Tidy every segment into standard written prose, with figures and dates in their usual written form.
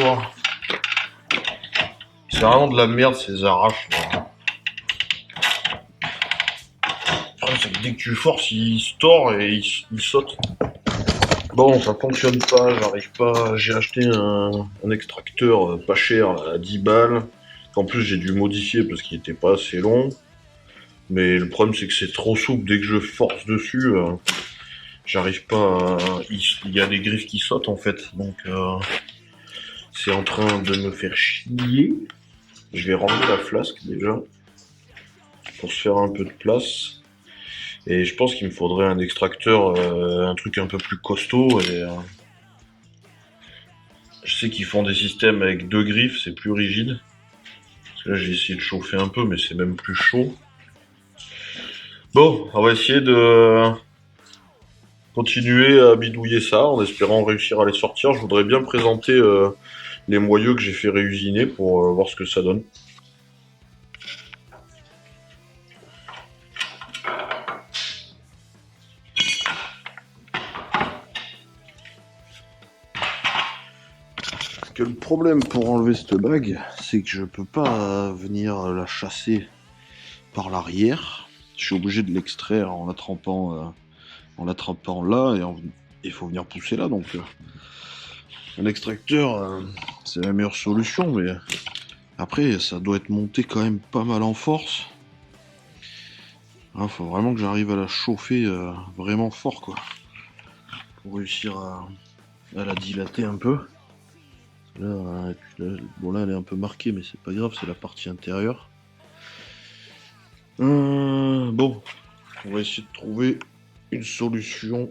voir. C'est vraiment de la merde ces arraches. Là. Le problème, c'est que dès que tu forces, il se tord et il saute. Bon, ça fonctionne pas, j'arrive pas. J'ai acheté un extracteur pas cher là, à 10 balles. En plus, j'ai dû modifier parce qu'il était pas assez long. Mais le problème, c'est que c'est trop souple. Dès que je force dessus, j'arrive pas à... Il y a des griffes qui sautent en fait. Donc, c'est en train de me faire chier. Je vais ranger la flasque déjà. Pour se faire un peu de place. Et je pense qu'il me faudrait un extracteur, un truc un peu plus costaud. Et je sais qu'ils font des systèmes avec 2 griffes, c'est plus rigide. Parce que là, j'ai essayé de chauffer un peu, mais c'est même plus chaud. Bon, on va essayer de continuer à bidouiller ça en espérant réussir à les sortir. Je voudrais bien présenter les moyeux que j'ai fait réusiner pour voir ce que ça donne. Parce que le problème pour enlever cette bague, c'est que je peux pas venir la chasser par l'arrière. Je suis obligé de l'extraire en l'attrapant là et il faut venir pousser là. Donc un extracteur, c'est la meilleure solution, mais après ça doit être monté quand même pas mal en force. Il faut vraiment que j'arrive à la chauffer vraiment fort quoi, pour réussir à la dilater un peu. Là, bon là elle est un peu marquée, mais c'est pas grave, c'est la partie intérieure. Bon, on va essayer de trouver une solution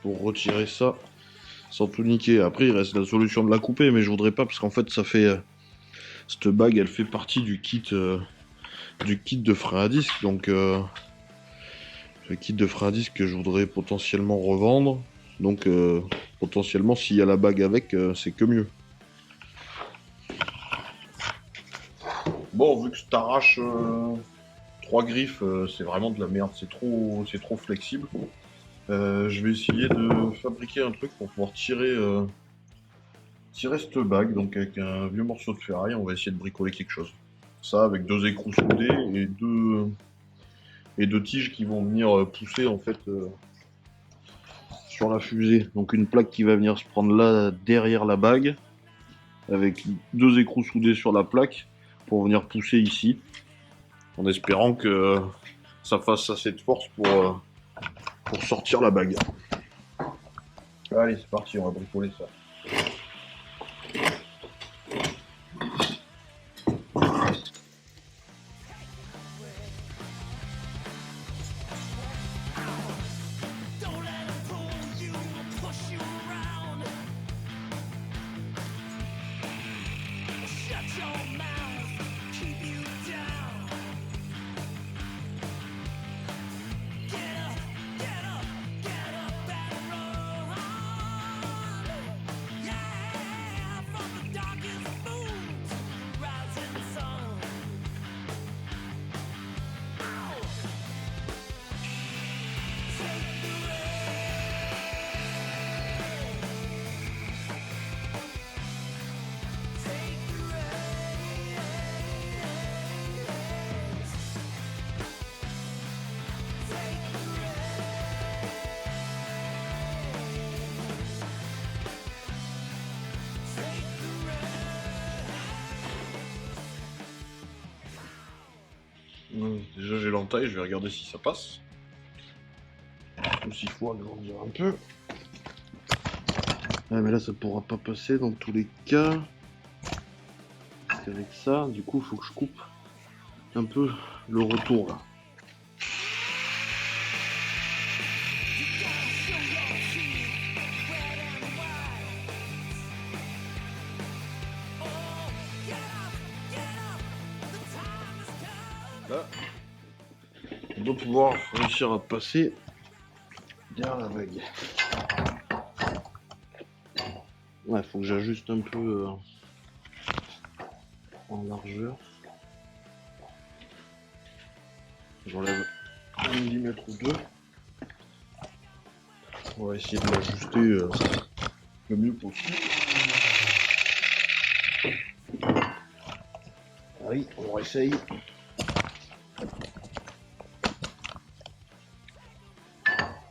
pour retirer ça sans tout niquer. Après, il reste la solution de la couper, mais je voudrais pas parce qu'en fait, ça fait cette bague, elle fait partie du kit de frein à disque, donc le kit de frein à disque que je voudrais potentiellement revendre. Donc potentiellement, s'il y a la bague avec, c'est que mieux. Bon, vu que je t'arrache 3 griffes, c'est vraiment de la merde, c'est trop flexible. Je vais essayer de fabriquer un truc pour pouvoir tirer cette bague, donc avec un vieux morceau de ferraille, on va essayer de bricoler quelque chose. Ça, avec 2 écrous soudés et deux tiges qui vont venir pousser en fait sur la fusée. Donc une plaque qui va venir se prendre là derrière la bague, avec 2 écrous soudés sur la plaque pour venir pousser ici, en espérant que ça fasse assez de force pour sortir la bague. Allez, c'est parti, on va bricoler ça. Déjà j'ai l'entaille, je vais regarder si ça passe. Ou s'il faut agrandir un peu. Ah mais là ça pourra pas passer dans tous les cas. Parce qu'avec ça, du coup il faut que je coupe un peu le retour là. Là, on doit pouvoir réussir à passer derrière la vague. Ouais, faut que j'ajuste un peu en largeur. J'enlève 1 mm ou 2. On va essayer de l'ajuster le mieux possible. Allez, on réessaye.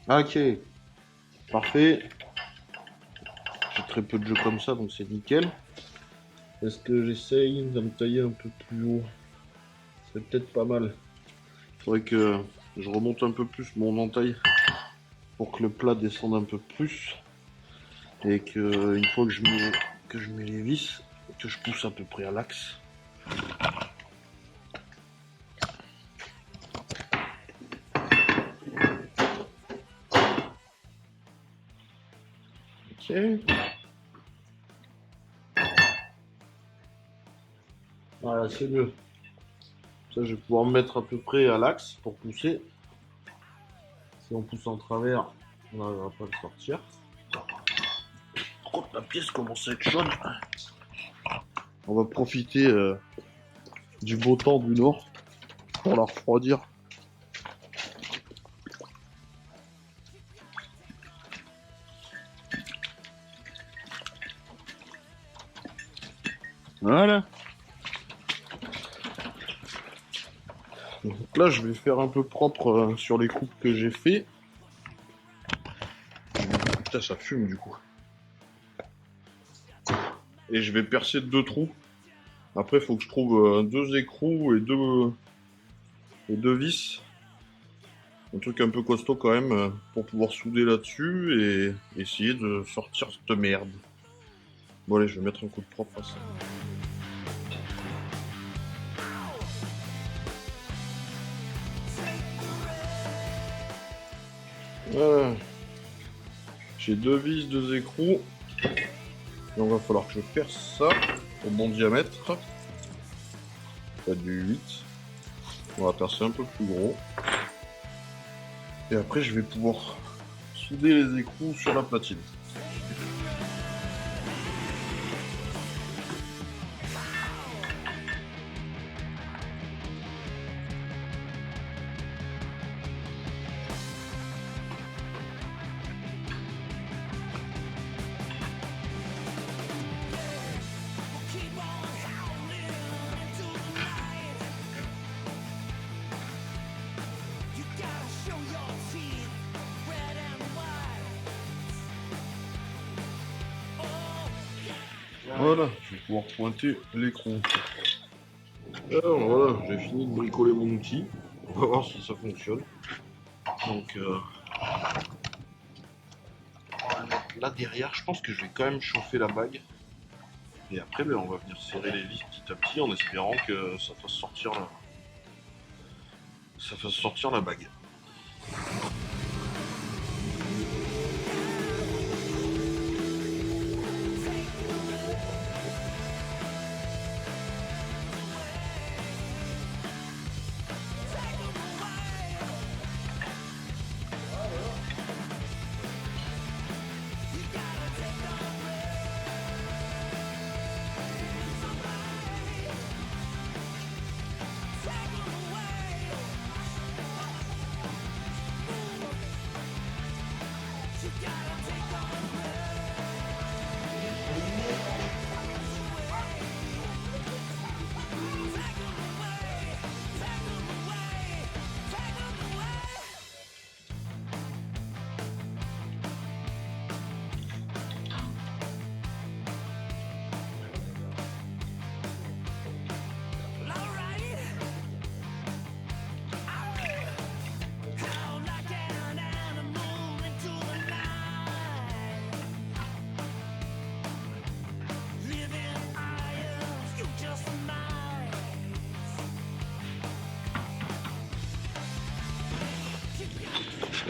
Ok, parfait. J'ai très peu de jeux comme ça, donc c'est nickel. Est-ce que j'essaye de me tailler un peu plus haut? C'est peut-être pas mal. Il faudrait que je remonte un peu plus mon entaille pour que le plat descende un peu plus. Et que une fois que je mets les vis, que je pousse à peu près à l'axe. Ok. Voilà, c'est mieux. Ça, je vais pouvoir me mettre à peu près à l'axe pour pousser. Si on pousse en travers, on n'arrivera pas à le sortir. Par contre, la pièce commence à être chaude. On va profiter du beau temps du nord pour la refroidir. Voilà. Donc là, je vais faire un peu propre sur les coupes que j'ai fait. Putain, ça fume du coup. Et je vais percer 2 trous. Après, il faut que je trouve 2 écrous et 2 vis. Un truc un peu costaud quand même pour pouvoir souder là-dessus et essayer de sortir cette merde. Bon allez, je vais mettre un coup de propre à ça. Voilà. J'ai 2 vis, 2 écrous. Donc il va falloir que je perce ça au bon diamètre. Pas du 8. On va percer un peu plus gros. Et après je vais pouvoir souder les écrous sur la platine. Voilà, je vais pouvoir pointer l'écrou. Alors voilà, j'ai fini de bricoler mon outil. On va voir si ça fonctionne. Donc on va mettre là derrière. Je pense que je vais quand même chauffer la bague. Et après, on va venir serrer les vis petit à petit en espérant que ça fasse sortir la bague.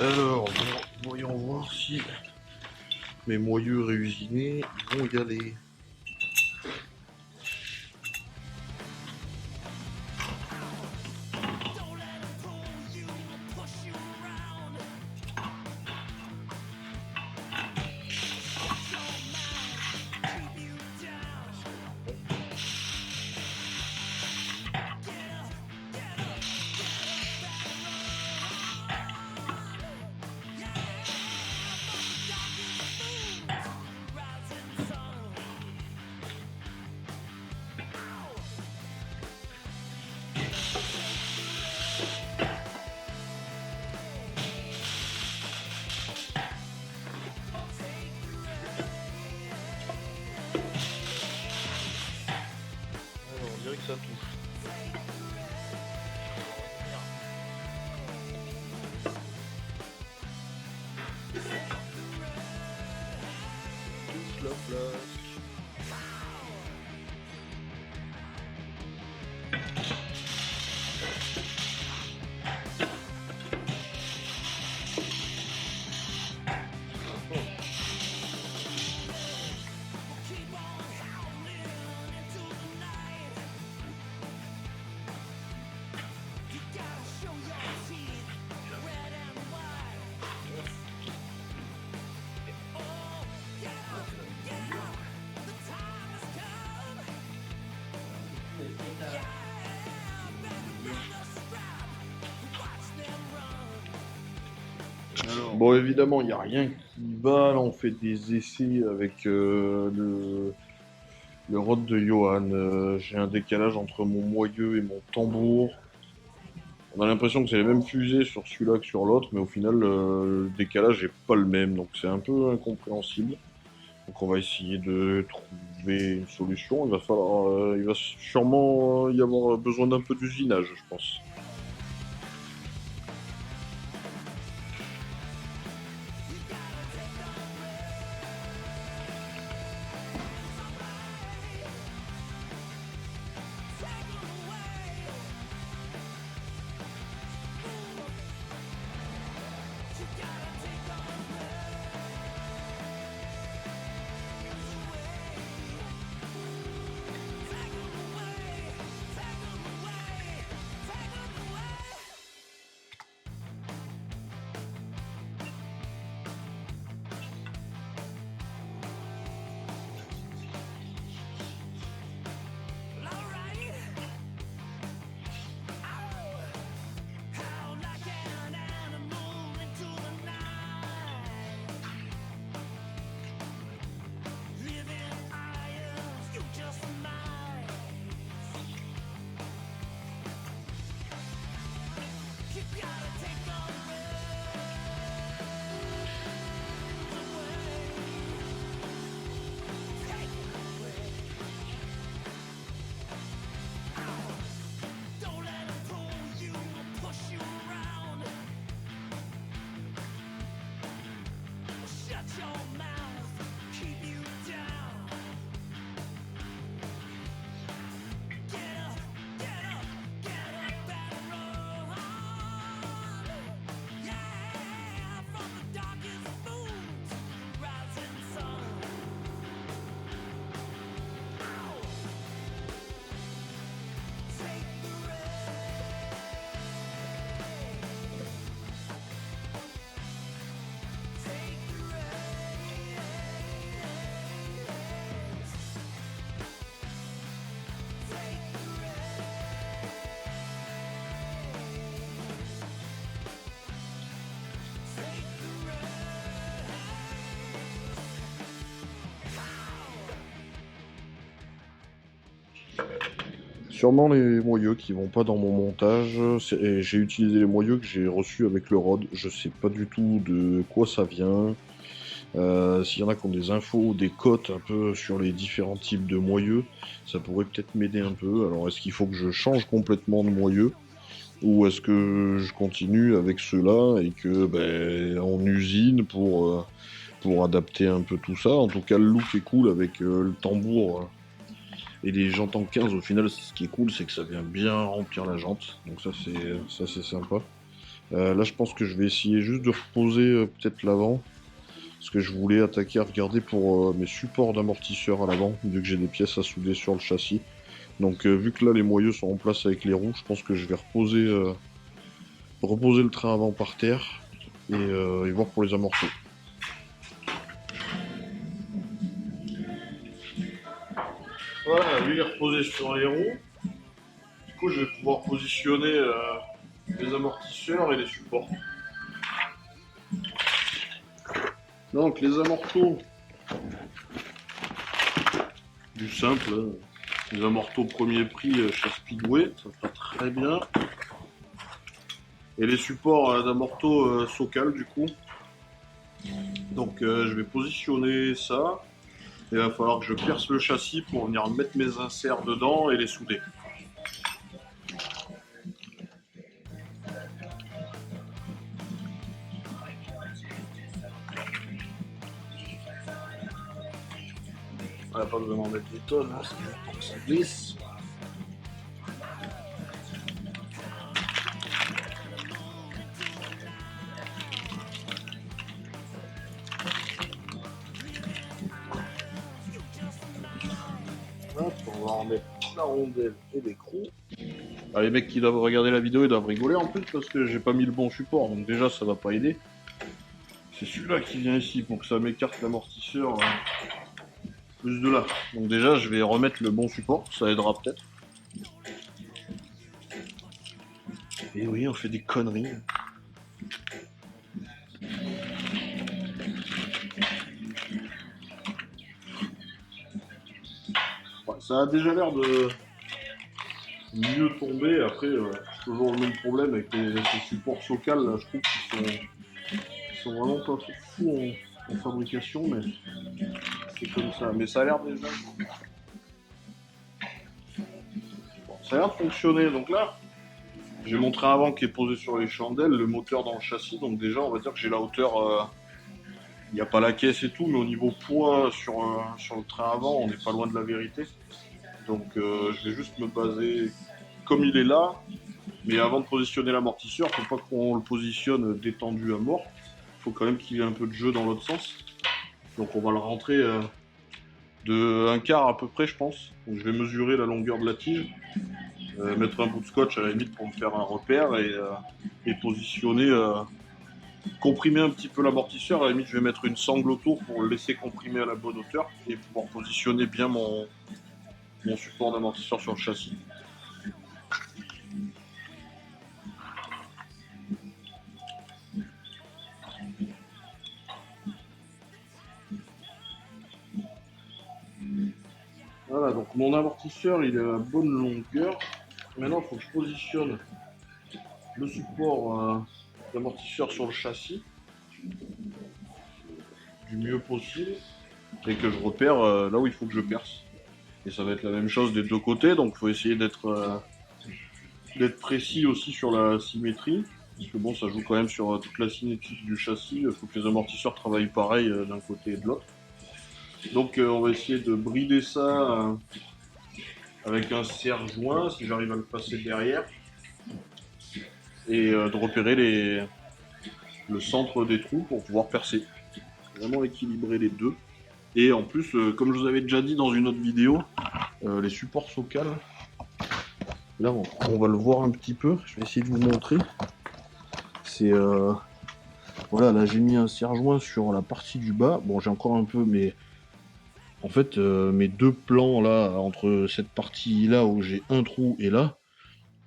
Alors, voyons voir si mes moyeux réusinés vont y aller. dirait que ça touche. Touche la flasque. Alors, bon, évidemment, il n'y a rien qui va. Là, on fait des essais avec le rod de Johan. J'ai un décalage entre mon moyeu et mon tambour. On a l'impression que c'est les mêmes fusées sur celui-là que sur l'autre, mais au final, le décalage n'est pas le même. Donc, c'est un peu incompréhensible. Donc, on va essayer de trouver une solution. Il va sûrement y avoir besoin d'un peu d'usinage, je pense. Sûrement les moyeux qui vont pas dans mon montage. Et j'ai utilisé les moyeux que j'ai reçus avec le ROD. Je sais pas du tout de quoi ça vient. S'il y en a qui ont des infos, des cotes un peu sur les différents types de moyeux, ça pourrait peut-être m'aider un peu. Alors est-ce qu'il faut que je change complètement de moyeux ou est-ce que je continue avec ceux-là et que on usine pour adapter un peu tout ça. En tout cas, le look est cool avec le tambour. Et les jantes en 15, au final, ce qui est cool, c'est que ça vient bien remplir la jante. Donc ça c'est sympa. Là, je pense que je vais essayer juste de reposer peut-être l'avant. Parce que je voulais attaquer à regarder pour mes supports d'amortisseur à l'avant, vu que j'ai des pièces à souder sur le châssis. Donc vu que là les moyeux sont en place avec les roues, je pense que je vais reposer le train avant par terre et voir pour les amortos. Voilà, lui il est reposé sur les roues. Du coup je vais pouvoir positionner les amortisseurs et les supports. Donc les amortos, du simple, hein. Les amortos premier prix chez Speedway, ça va très bien. Et les supports d'amortos Socal du coup. Donc je vais positionner ça. il va falloir que je perce le châssis pour venir mettre mes inserts dedans et les souder. On n'a pas besoin d'en mettre des tonnes, hein, c'est juste pour que ça glisse. Hop, on va en mettre la rondelle et l'écrou. Les mecs qui doivent regarder la vidéo, ils doivent rigoler en plus parce que j'ai pas mis le bon support, donc déjà ça va pas aider. C'est celui-là qui vient ici pour que ça m'écarte l'amortisseur plus de là. Donc déjà je vais remettre le bon support, ça aidera peut-être. Et oui, on fait des conneries. Ouais, ça a déjà l'air de mieux tomber. Après, toujours le même problème avec ces supports Socal, là, je trouve qu'ils sont vraiment pas fous en fabrication, mais c'est comme ça. Mais ça a l'air déjà... Bon, ça a l'air de fonctionner. Donc là, j'ai mon train avant qui est posé sur les chandelles, le moteur dans le châssis. Donc déjà, on va dire que j'ai la hauteur... Il n'y a pas la caisse et tout, mais au niveau poids sur le train avant, on n'est pas loin de la vérité. Donc je vais juste me baser comme il est là, mais avant de positionner l'amortisseur, il ne faut pas qu'on le positionne détendu à mort. Il faut quand même qu'il y ait un peu de jeu dans l'autre sens. Donc on va le rentrer de un quart à peu près, je pense. Donc je vais mesurer la longueur de la tige, mettre un bout de scotch à la limite pour me faire un repère et positionner... comprimer un petit peu l'amortisseur, à la limite je vais mettre une sangle autour pour le laisser comprimer à la bonne hauteur et pouvoir positionner bien mon support d'amortisseur sur le châssis. Voilà, donc mon amortisseur il est à la bonne longueur. Maintenant il faut que je positionne le support d'amortisseur sur le châssis du mieux possible et que je repère là où il faut que je perce. Et ça va être la même chose des deux côtés, donc il faut essayer d'être précis aussi sur la symétrie, parce que bon, ça joue quand même sur toute la cinétique du châssis, il faut que les amortisseurs travaillent pareil d'un côté et de l'autre. Donc on va essayer de brider ça avec un serre-joint, si j'arrive à le passer derrière, et de repérer le centre des trous pour pouvoir percer. Vraiment équilibrer les deux. Et en plus, comme je vous avais déjà dit dans une autre vidéo, les supports Socal, là on va le voir un petit peu, je vais essayer de vous montrer. C'est voilà, là j'ai mis un serre-joint sur la partie du bas. Bon, j'ai encore un peu, mais en fait mes deux plans là, entre cette partie là où j'ai un trou et là,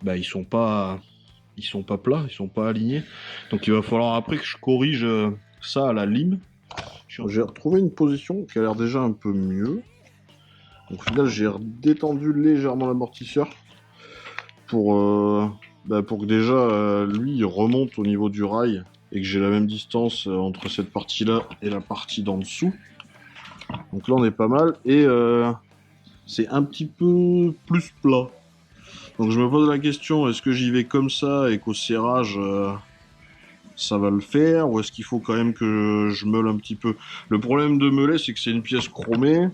bah ils sont pas plats, ils sont pas alignés. Donc il va falloir après que je corrige ça à la lime. J'ai retrouvé une position qui a l'air déjà un peu mieux. Donc au final j'ai détendu légèrement l'amortisseur pour que déjà lui il remonte au niveau du rail et que j'ai la même distance entre cette partie là et la partie d'en dessous. Donc là on est pas mal et c'est un petit peu plus plat. Donc je me pose la question, est-ce que j'y vais comme ça et qu'au serrage ça va le faire, ou est-ce qu'il faut quand même que je meule un petit peu? Le problème de meuler, c'est que c'est une pièce chromée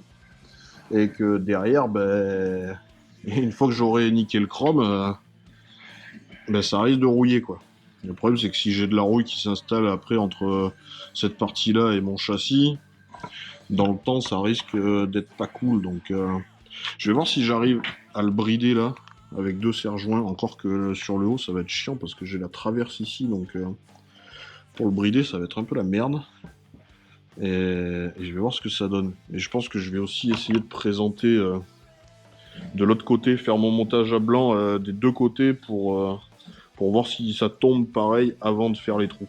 et que derrière, ben, une fois que j'aurai niqué le chrome, ben, ça risque de rouiller quoi. Le problème, c'est que si j'ai de la rouille qui s'installe après entre cette partie-là et mon châssis, dans le temps, ça risque d'être pas cool. Donc je vais voir si j'arrive à le brider là avec deux serre-joints. Encore que sur le haut, ça va être chiant parce que j'ai la traverse ici, donc pour le brider, ça va être un peu la merde. Et je vais voir ce que ça donne. Et je pense que je vais aussi essayer de présenter de l'autre côté, faire mon montage à blanc des deux côtés pour voir si ça tombe pareil avant de faire les trous.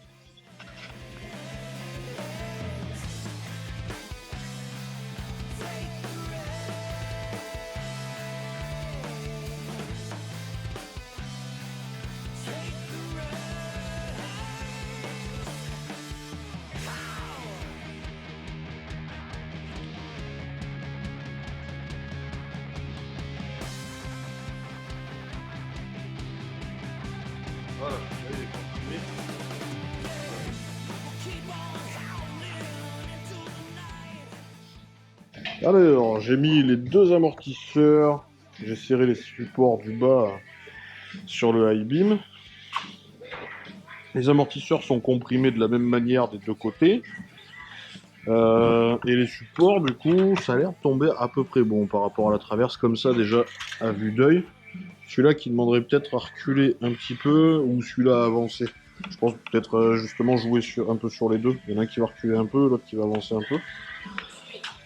Alors, j'ai mis les deux amortisseurs, j'ai serré les supports du bas sur le high beam. Les amortisseurs sont comprimés de la même manière des deux côtés. Et les supports, du coup, ça a l'air de tomber à peu près bon par rapport à la traverse, comme ça, déjà, à vue d'œil. Celui-là qui demanderait peut-être à reculer un petit peu, ou celui-là à avancer. Je pense peut-être justement jouer un peu sur les deux. Il y en a un qui va reculer un peu, l'autre qui va avancer un peu.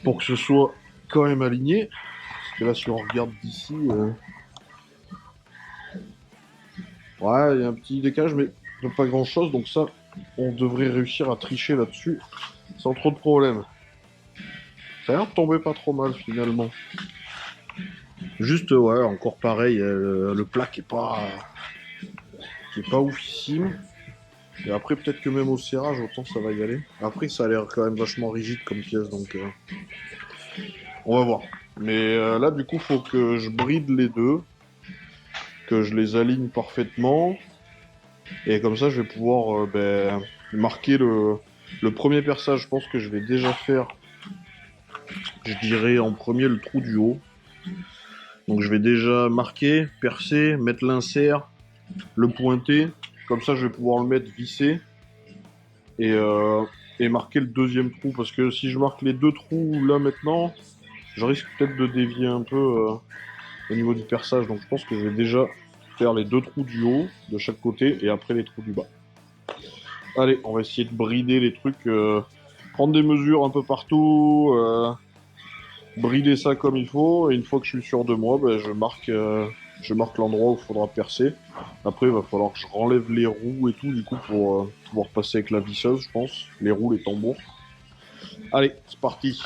Pour que ce soit quand même aligné. Parce que là, si on regarde d'ici... Ouais, il y a un petit décalage, mais pas grand-chose. Donc ça, on devrait réussir à tricher là-dessus sans trop de problèmes. Ça a l'air de tomber pas trop mal finalement. Juste, ouais, encore pareil, le plat qui est pas oufissime. Et après, peut-être que même au serrage, autant ça va y aller. Après, ça a l'air quand même vachement rigide comme pièce, donc on va voir. Mais là, du coup, faut que je bride les deux, que je les aligne parfaitement. Et comme ça, je vais pouvoir marquer le premier perçage. Je pense que je vais déjà faire, je dirais en premier, le trou du haut. Donc je vais déjà marquer, percer, mettre l'insert, le pointer. Comme ça, je vais pouvoir le mettre vissé et, euh, et marquer le deuxième trou. Parce que si je marque les deux trous là maintenant, je risque peut-être de dévier un peu au niveau du perçage. Donc je pense que je vais déjà faire les deux trous du haut de chaque côté et après les trous du bas. Allez, on va essayer de brider les trucs, prendre des mesures un peu partout, brider ça comme il faut, et une fois que je suis sûr de moi, je marque l'endroit où il faudra percer. Après, il va falloir que je renlève les roues et tout, du coup, pour pouvoir passer avec la visseuse, je pense. Les roues, les tambours. Allez, c'est parti.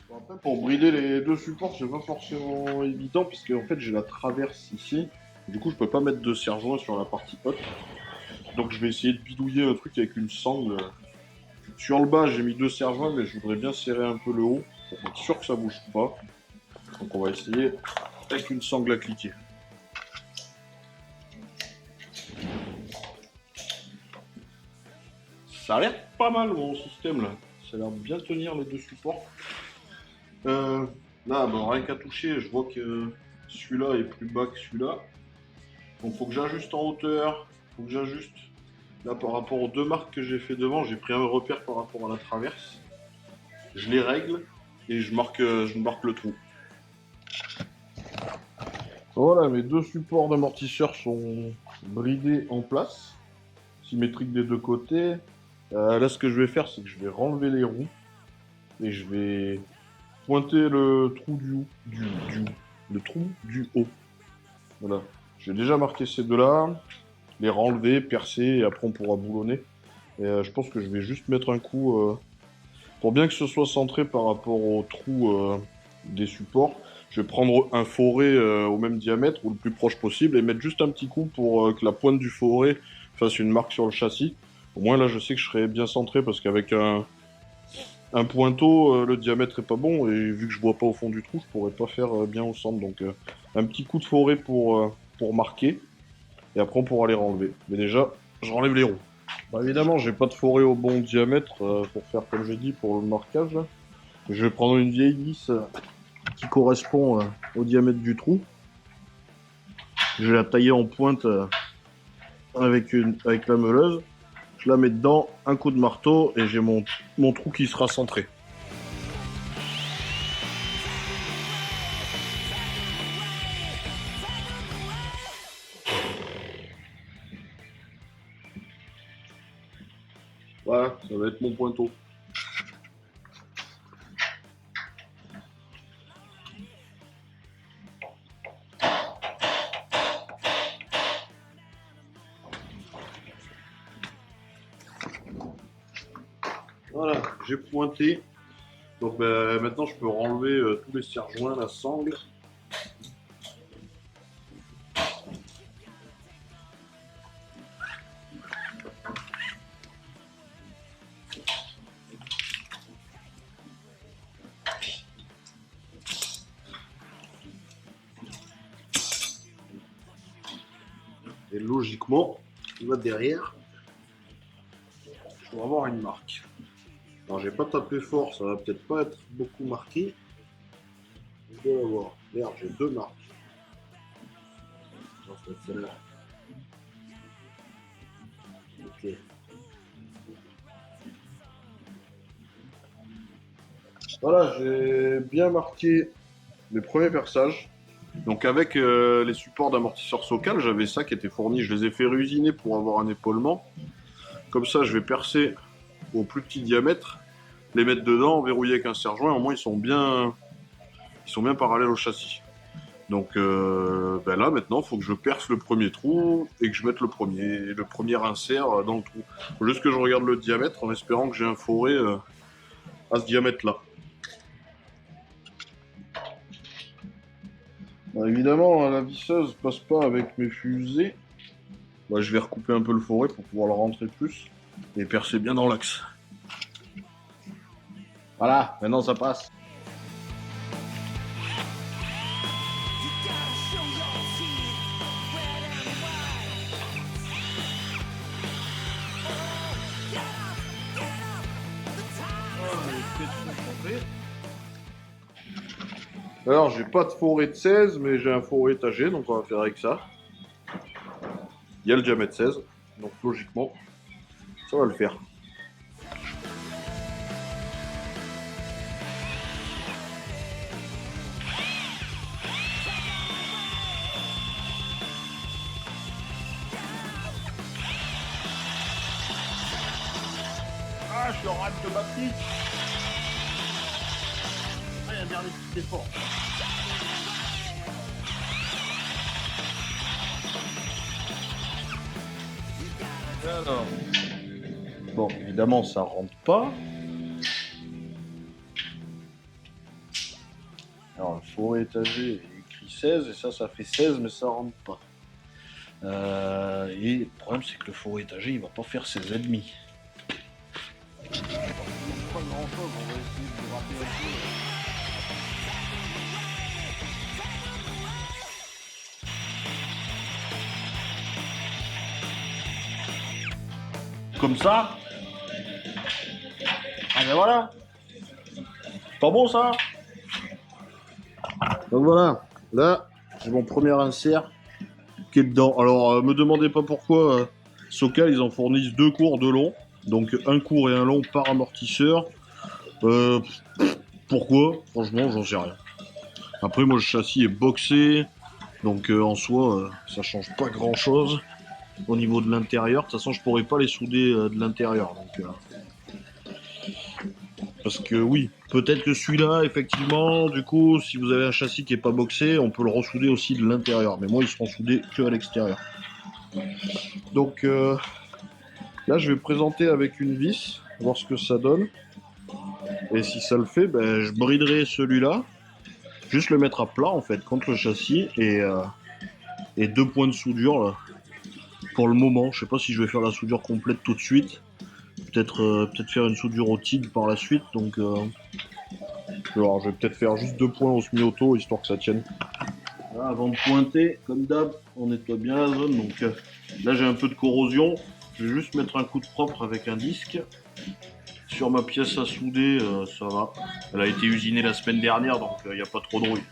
Bon, après, pour brider les deux supports, c'est pas forcément évident, parce qu'en fait, j'ai la traverse ici. Du coup, je peux pas mettre de serre-joint sur la partie haute. Donc, je vais essayer de bidouiller un truc avec une sangle. Sur le bas, j'ai mis deux serre-joints, mais je voudrais bien serrer un peu le haut pour être sûr que ça bouge pas. Donc, on va essayer avec une sangle à cliquer. Ça a l'air pas mal mon système là. Ça a l'air de bien tenir les deux supports. Euh, Là, bon, rien qu'à toucher, je vois que celui-là est plus bas que celui-là. Donc faut que j'ajuste en hauteur. Faut que j'ajuste. Là, par rapport aux deux marques que j'ai fait devant, j'ai pris un repère par rapport à la traverse. Je les règle et je marque le trou. Voilà, mes deux supports d'amortisseur sont bridés en place. Symétriques des deux côtés. Là, ce que je vais faire, c'est que je vais renlever les roues et je vais pointer le trou le trou du haut. Voilà. J'ai déjà marqué ces deux-là, les renlever, percer et après on pourra boulonner. Et je pense que je vais juste mettre un coup pour bien que ce soit centré par rapport au trou des supports. Je vais prendre un forêt au même diamètre ou le plus proche possible et mettre juste un petit coup pour que la pointe du forêt fasse une marque sur le châssis. Au moins là, je sais que je serai bien centré parce qu'avec un pointeau, le diamètre est pas bon et vu que je vois pas au fond du trou, je pourrais pas faire bien au centre. Donc un petit coup de forêt pour marquer et après on pourra les renlever. Mais déjà, je renlève les roues. Bah, évidemment, j'ai pas de forêt au bon diamètre pour faire comme j'ai dit pour le marquage. Là. Je vais prendre une vieille vis qui correspond au diamètre du trou. Je vais la tailler en pointe avec la meuleuse. Je la mets dedans, un coup de marteau et j'ai mon trou qui sera centré. Voilà, ça va être mon pointeau. Voilà, j'ai pointé. Donc maintenant je peux renlever tous les serre-joints, la sangle. Et logiquement, là derrière, je dois avoir une marque. Alors j'ai pas tapé fort, ça va peut-être pas être beaucoup marqué. Je dois l'avoir. Merde, j'ai deux marques. Non, c'est celle-là. Ok. Voilà, j'ai bien marqué les premiers perçages. Donc avec les supports d'amortisseur Socal, j'avais ça qui était fourni. Je les ai fait réusiner pour avoir un épaulement. Comme ça, je vais percer au plus petit diamètre, les mettre dedans, verrouiller avec un serre-joint. Au moins, ils sont bien parallèles au châssis. Donc ben là, maintenant, il faut que je perce le premier trou et que je mette le premier insert dans le trou. Faut juste que je regarde le diamètre en espérant que j'ai un forêt à ce diamètre-là. Bon, évidemment, la visseuse passe pas avec mes fusées. Bah, je vais recouper un peu le forêt pour pouvoir le rentrer plus et percer bien dans l'axe. Voilà, maintenant ça passe. Alors, j'ai pas de forêt de 16, mais j'ai un forêt étagé, donc on va faire avec ça. Il y a le diamètre 16, donc logiquement, ça va le faire. Ah, je suis en rate de batterie. Ah, il y a un dernier petit effort. Alors. Bon, évidemment, ça rentre pas. Alors, le forêt étagé est écrit 16, et ça fait 16, mais ça rentre pas. Et le problème, c'est que le forêt étagé, il va pas faire 16,5. Pas grand chose, on va essayer de gratter un peu. Comme ça. Ah ben voilà. Pas bon ça. Donc voilà, là, j'ai mon premier insert qui est dedans. Alors, me demandez pas pourquoi Socal, ils en fournissent deux cours de long. Donc un court et un long par amortisseur. Pourquoi? Franchement, j'en sais rien. Après, moi, le châssis est boxé. Donc en soi, ça change pas grand chose au niveau de l'intérieur. De toute façon, je pourrais pas les souder de l'intérieur. Donc, parce que oui, peut-être que celui-là, effectivement, du coup, si vous avez un châssis qui est pas boxé, on peut le ressouder aussi de l'intérieur. Mais moi, ils seront soudés que à l'extérieur. Donc là, je vais présenter avec une vis, voir ce que ça donne. Et si ça le fait, ben, je briderai celui-là. Juste le mettre à plat, en fait, contre le châssis. Et deux points de soudure, là, pour le moment. Je sais pas si je vais faire la soudure complète tout de suite. Peut-être faire une soudure au TIG par la suite. Donc, alors, je vais peut-être faire juste deux points au semi-auto, histoire que ça tienne. Là, avant de pointer, comme d'hab, on nettoie bien la zone. Donc là, j'ai un peu de corrosion. Je vais juste mettre un coup de propre avec un disque. Sur ma pièce à souder, ça va. Elle a été usinée la semaine dernière, donc il n'y a pas trop de rouille.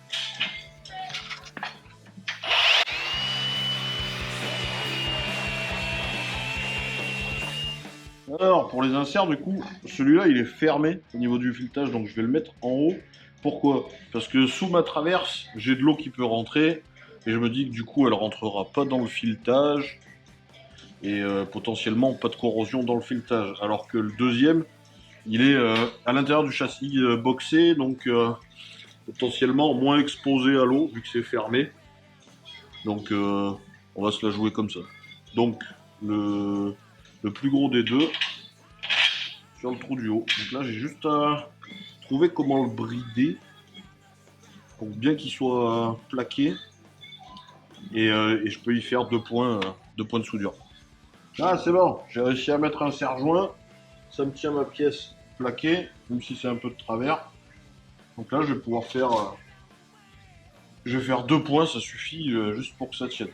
Alors, pour les inserts, du coup, celui-là, il est fermé au niveau du filetage, donc je vais le mettre en haut. Pourquoi? Parce que sous ma traverse, j'ai de l'eau qui peut rentrer, et je me dis que du coup, elle rentrera pas dans le filetage, et potentiellement pas de corrosion dans le filetage. Alors que le deuxième, il est à l'intérieur du châssis boxé, donc potentiellement moins exposé à l'eau, vu que c'est fermé. Donc on va se la jouer comme ça. Donc le plus gros des deux sur le trou du haut. Donc là j'ai juste à trouver comment le brider pour bien qu'il soit plaqué. Et je peux y faire deux points de soudure. Ah c'est bon, j'ai réussi à mettre un serre-joint. Ça me tient ma pièce plaquée, même si c'est un peu de travers. Donc là je vais pouvoir faire... je vais faire deux points, ça suffit juste pour que ça tienne.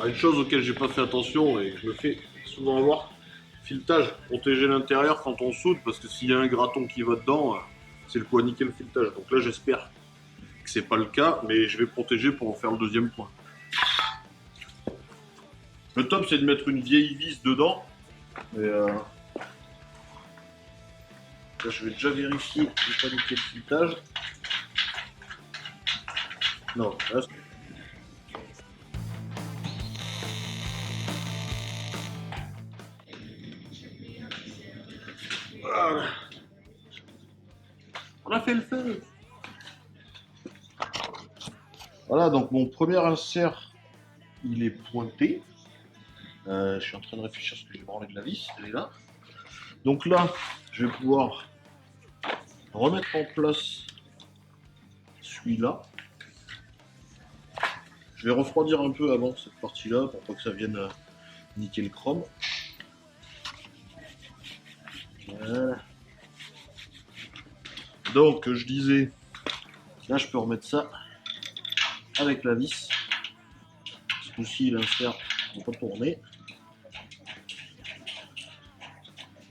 Alors, une chose auquel j'ai pas fait attention et que je me fais souvent avoir, filetage, protéger l'intérieur quand on soude, parce que s'il y a un graton qui va dedans, c'est le coup à niquer le filetage. Donc là, j'espère que c'est pas le cas, mais je vais protéger pour en faire le deuxième point. Le top, c'est de mettre une vieille vis dedans. Mais là, je vais déjà vérifier que j'ai pas niqué le filetage. Non, là, voilà. On a fait le feu. Voilà, donc mon premier insert, il est pointé. Je suis en train de réfléchir ce que j'ai branlé de la vis, elle est là. Donc là, je vais pouvoir remettre en place celui-là. Je vais refroidir un peu avant cette partie-là pour pas que ça vienne niquer le chrome. Voilà. Donc, je disais, là je peux remettre ça avec la vis. Ce coup-ci, l'insert ne va pas tourner.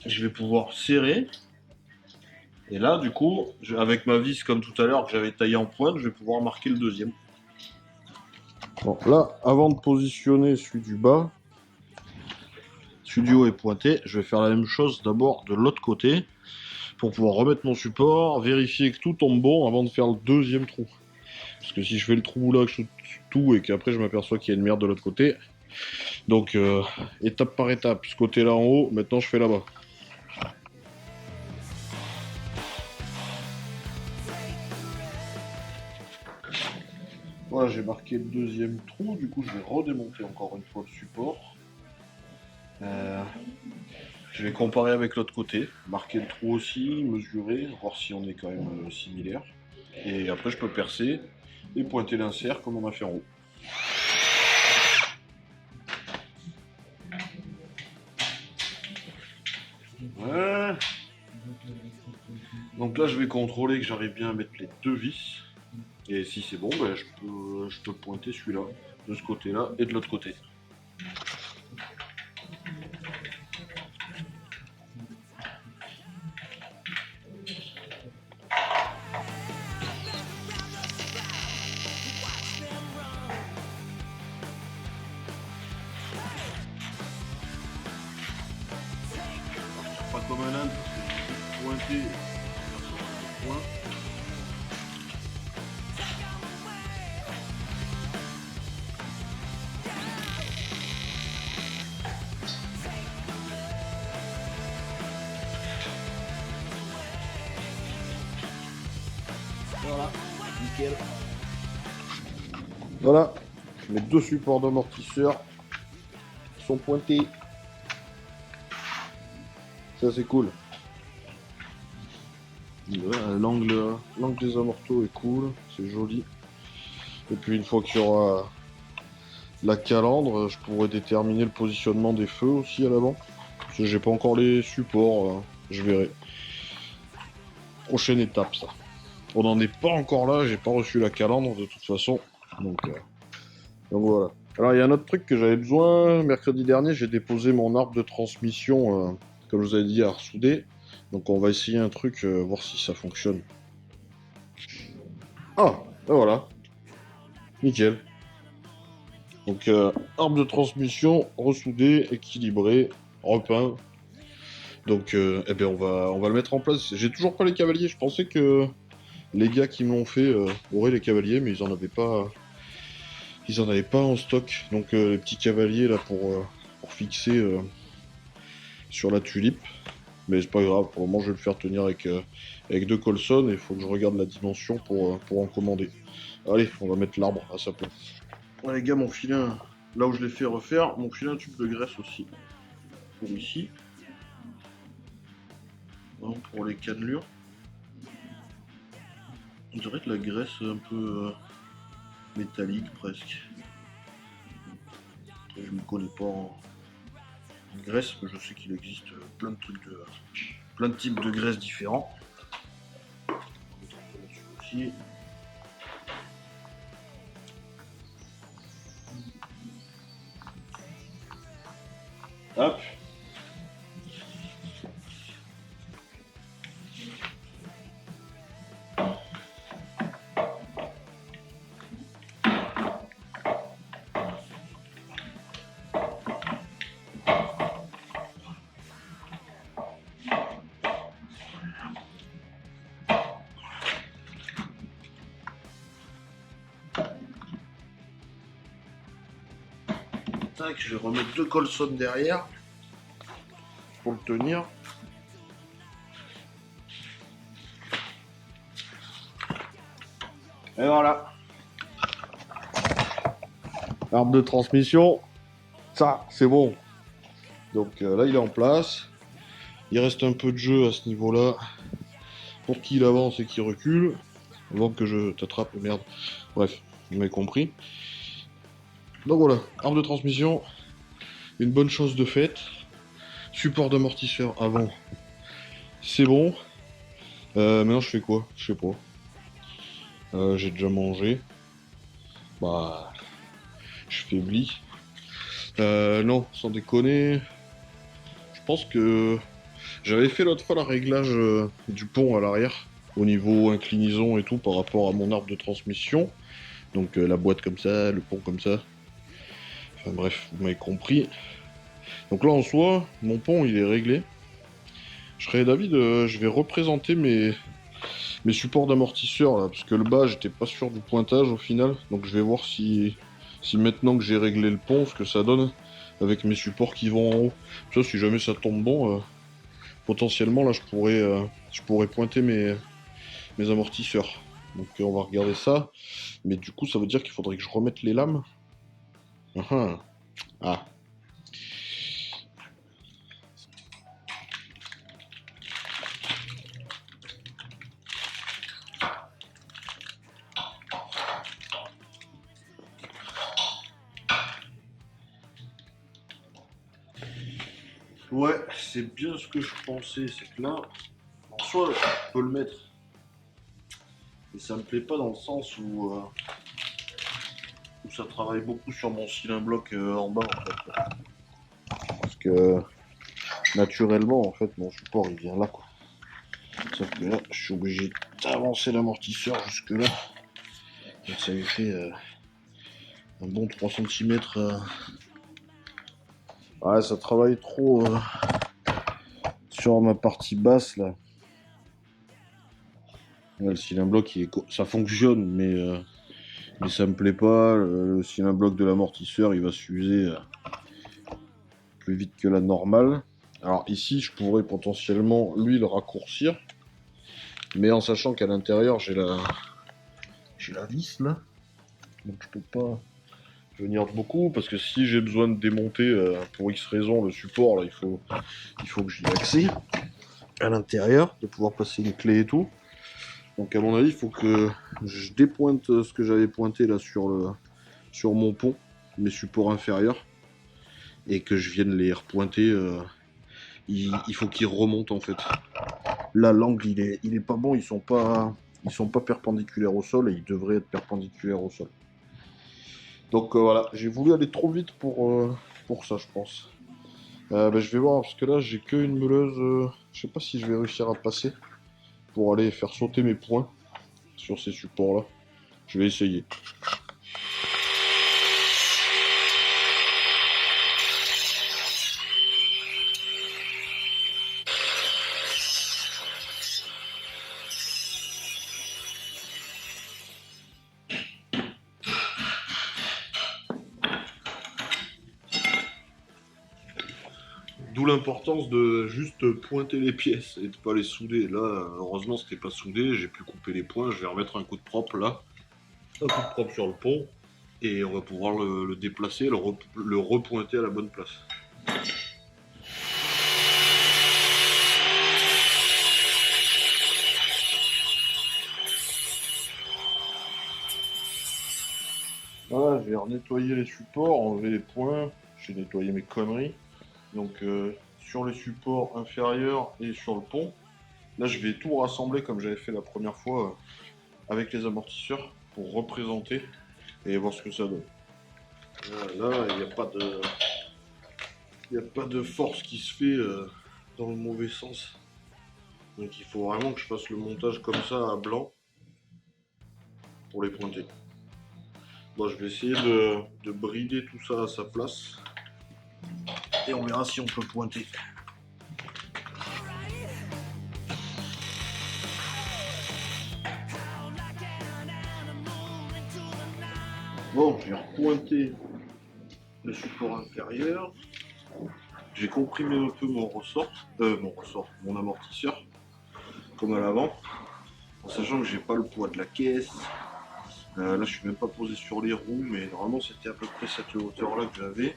Je vais pouvoir serrer. Et là, du coup, avec ma vis comme tout à l'heure que j'avais taillé en pointe, je vais pouvoir marquer le deuxième. Bon, là, avant de positionner celui du bas, celui du haut est pointé, je vais faire la même chose d'abord de l'autre côté pour pouvoir remettre mon support, vérifier que tout tombe bon avant de faire le deuxième trou. Parce que si je fais le trou là, que je saute tout et qu'après je m'aperçois qu'il y a une merde de l'autre côté. Donc, étape par étape, ce côté-là en haut, maintenant je fais là-bas. Voilà, j'ai marqué le deuxième trou, du coup je vais redémonter encore une fois le support. Je vais comparer avec l'autre côté, marquer le trou aussi, mesurer, voir si on est quand même similaire. Et après je peux percer et pointer l'insert comme on a fait en haut. Voilà. Donc là je vais contrôler que j'arrive bien à mettre les deux vis. Et si c'est bon, ben, je peux pointer celui-là, de ce côté-là et de l'autre côté. Pas comme un âne parce que j'ai pointé le point. Voilà, nickel. Voilà, mes deux supports d'amortisseur sont pointés. Ça c'est cool. L'angle des amortos est cool, c'est joli. Et puis une fois qu'il y aura la calandre, je pourrai déterminer le positionnement des feux aussi à l'avant. Parce que j'ai pas encore les supports, je verrai. Prochaine étape ça. On n'en est pas encore là, j'ai pas reçu la calandre de toute façon. Donc voilà. Alors il y a un autre truc que j'avais besoin. Mercredi dernier, j'ai déposé mon arbre de transmission, comme je vous avais dit, à ressouder. Donc on va essayer un truc, voir si ça fonctionne. Ah, ben voilà. Nickel. Donc arbre de transmission, ressoudé, équilibré, repeint. Donc eh ben on va le mettre en place. J'ai toujours pas les cavaliers. Je pensais que les gars qui me l'ont fait auraient les cavaliers, mais ils en avaient pas. Ils en avaient pas en stock. Donc les petits cavaliers là pour fixer sur la tulipe. Mais c'est pas grave, pour le moment je vais le faire tenir avec deux Colson et il faut que je regarde la dimension pour en commander. Allez, on va mettre l'arbre à sa place. Ouais, les gars, mon filin, là où je l'ai fait refaire, mon filin tube de graisse aussi. Pour ici. Non, pour les cannelures. On dirait que la graisse est un peu métallique presque. Après, je ne me connais pas en graisse, mais je sais qu'il existe plein de trucs plein de types de graisse différents. On va mettre un peu là-dessus aussi. tac, je vais remettre 2 Colson derrière pour le tenir. Et voilà. Arbre de transmission, ça, c'est bon. Donc là, il est en place. Il reste un peu de jeu à ce niveau-là pour qu'il avance et qu'il recule. Avant que je t'attrape, merde. Bref, vous m'avez compris. Donc voilà, arbre de transmission, une bonne chose de faite. Support d'amortisseur avant, c'est bon. Maintenant, je fais quoi? Je sais pas. J'ai déjà mangé. Bah, je faiblis. Non, sans déconner. Je pense que j'avais fait l'autre fois le réglage du pont à l'arrière, au niveau inclinaison et tout, par rapport à mon arbre de transmission. Donc la boîte comme ça, le pont comme ça. Enfin bref, vous m'avez compris. Donc là en soi, mon pont il est réglé. Je serais d'avis de... Je vais représenter mes supports d'amortisseur là, parce que le bas j'étais pas sûr du pointage au final. Donc je vais voir si maintenant que j'ai réglé le pont, ce que ça donne avec mes supports qui vont en haut. Ça si jamais ça tombe bon, potentiellement là je pourrais pointer mes amortisseurs. Donc on va regarder ça. Mais du coup ça veut dire qu'il faudrait que je remette les lames. Ah. Ouais, c'est bien ce que je pensais, c'est que là, en soi, je peux le mettre. Mais ça me plaît pas dans le sens où ça travaille beaucoup sur mon cylindre bloc en bas en fait. Parce que naturellement en fait mon support il vient là quoi. Sauf que là je suis obligé d'avancer l'amortisseur jusque là. Donc ça lui fait un bon 3 cm. Ouais ça travaille trop sur ma partie basse là. Ouais, le cylindre bloc ça fonctionne mais ça me plaît pas. Le cylindre bloc de l'amortisseur il va s'user plus vite que la normale. Alors ici je pourrais potentiellement lui le raccourcir. Mais en sachant qu'à l'intérieur j'ai la vis là. Donc je peux pas venir beaucoup parce que si j'ai besoin de démonter pour X raison le support là, il faut que j'y ai accès à l'intérieur, de pouvoir passer les clés et tout. Donc à mon avis il faut que je dépointe ce que j'avais pointé là sur mon pont, mes supports inférieurs, et que je vienne les repointer. Il faut qu'ils remontent en fait. Là l'angle il est pas bon, ils sont pas perpendiculaires au sol et ils devraient être perpendiculaires au sol. Donc voilà, j'ai voulu aller trop vite pour ça je pense. Je vais voir parce que là j'ai qu'une meuleuse, je sais pas si je vais réussir à passer pour aller faire sauter mes points sur ces supports là. Je vais essayer. D'où l'importance de juste pointer les pièces et de pas les souder. Là, heureusement, c'était pas soudé, j'ai pu couper les points. Je vais remettre un coup de propre là, un coup de propre sur le pont, et on va pouvoir le déplacer, le repointer à la bonne place. Voilà, je vais nettoyer les supports, enlever les points, j'ai nettoyé mes conneries. Donc sur les supports inférieurs et sur le pont, là je vais tout rassembler comme j'avais fait la première fois avec les amortisseurs pour représenter et voir ce que ça donne. Là, il n'y a pas de force qui se fait dans le mauvais sens. Donc il faut vraiment que je fasse le montage comme ça à blanc pour les pointer. Bon, je vais essayer de brider tout ça à sa place et on verra si on peut pointer. Bon, j'ai repointé le support inférieur. J'ai comprimé un peu mon amortisseur, comme à l'avant, en sachant que j'ai pas le poids de la caisse. Là, je suis même pas posé sur les roues, mais normalement, c'était à peu près cette hauteur-là que j'avais,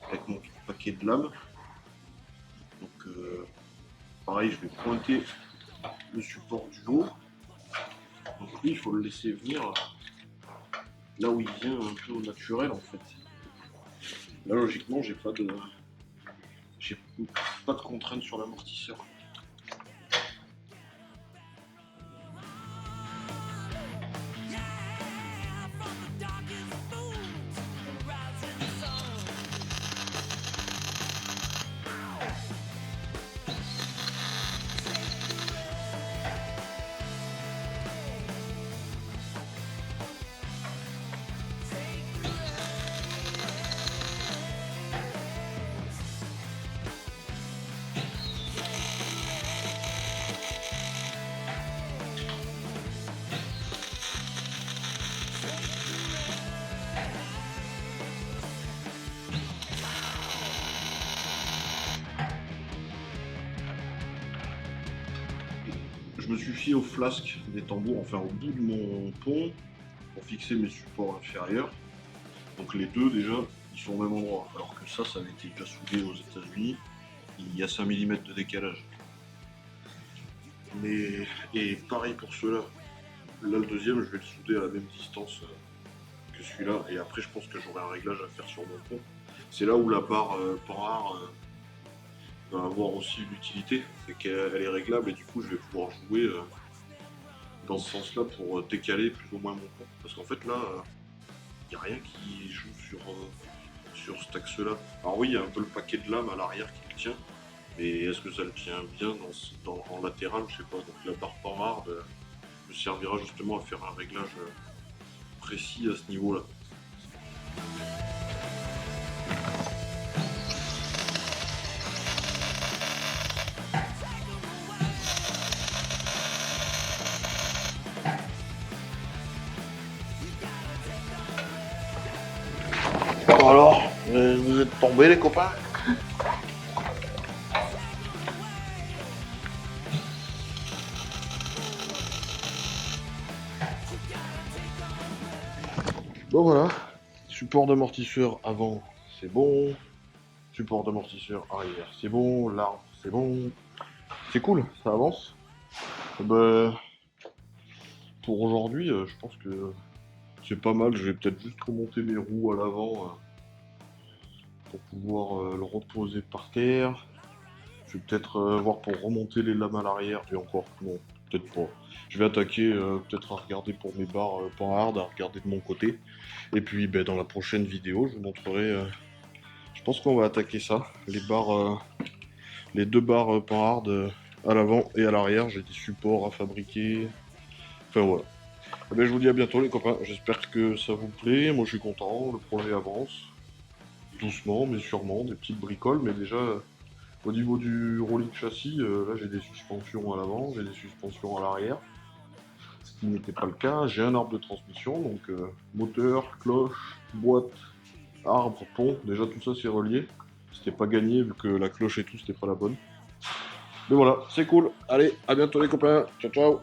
avec mon paquet de lames. Donc, pareil, je vais pointer le support du haut. Donc, lui, il faut le laisser venir là où il vient un peu au naturel, en fait. Là, logiquement, j'ai pas de contrainte sur l'amortisseur. Je me suis fié au flasque des tambours, enfin au bout de mon pont, pour fixer mes supports inférieurs. Donc les deux déjà, ils sont au même endroit. Alors que ça avait été déjà soudé aux États-Unis. Il y a 5 mm de décalage. Et pareil pour ceux-là. Là, le deuxième, je vais le souder à la même distance que celui-là. Et après, je pense que j'aurai un réglage à faire sur mon pont. C'est là où la barre Panhard va avoir aussi une utilité. C'est qu'elle est réglable et du coup, je vais pouvoir jouer dans ce sens-là pour décaler plus ou moins mon pont. Parce qu'en fait, là, il n'y a rien qui joue sur cet axe-là. Alors oui, il y a un peu le paquet de lames à l'arrière qui le tient. Mais est-ce que ça le tient bien en latéral? Je sais pas. Donc la barre Panhard me servira justement à faire un réglage précis à ce niveau-là. Alors, vous êtes tombés les copains? Bon voilà, support d'amortisseur avant, c'est bon. Support d'amortisseur arrière, c'est bon. L'arbre, c'est bon. C'est cool, ça avance. Ben, pour aujourd'hui, je pense que c'est pas mal. Je vais peut-être juste remonter mes roues à l'avant pour pouvoir le reposer par terre. Je vais peut-être voir pour remonter les lames à l'arrière. Et encore, non, peut-être pas. Je vais attaquer, peut-être à regarder pour mes barres Panhard, à regarder de mon côté. Et puis ben, dans la prochaine vidéo, je vous montrerai. Je pense qu'on va attaquer ça. Les deux barres Panhard à l'avant et à l'arrière. J'ai des supports à fabriquer. Enfin voilà. Eh ben, je vous dis à bientôt les copains. J'espère que ça vous plaît. Moi je suis content. Le projet avance. Doucement mais sûrement. Des petites bricoles. Mais déjà, au niveau du rolling châssis, là j'ai des suspensions à l'avant. J'ai des suspensions à l'arrière. Ce qui n'était pas le cas. J'ai un arbre de transmission. Donc moteur, cloche, boîte, arbre, pont. Déjà tout ça c'est relié. C'était pas gagné vu que la cloche et tout c'était pas la bonne. Mais voilà, c'est cool. Allez, à bientôt les copains. Ciao ciao.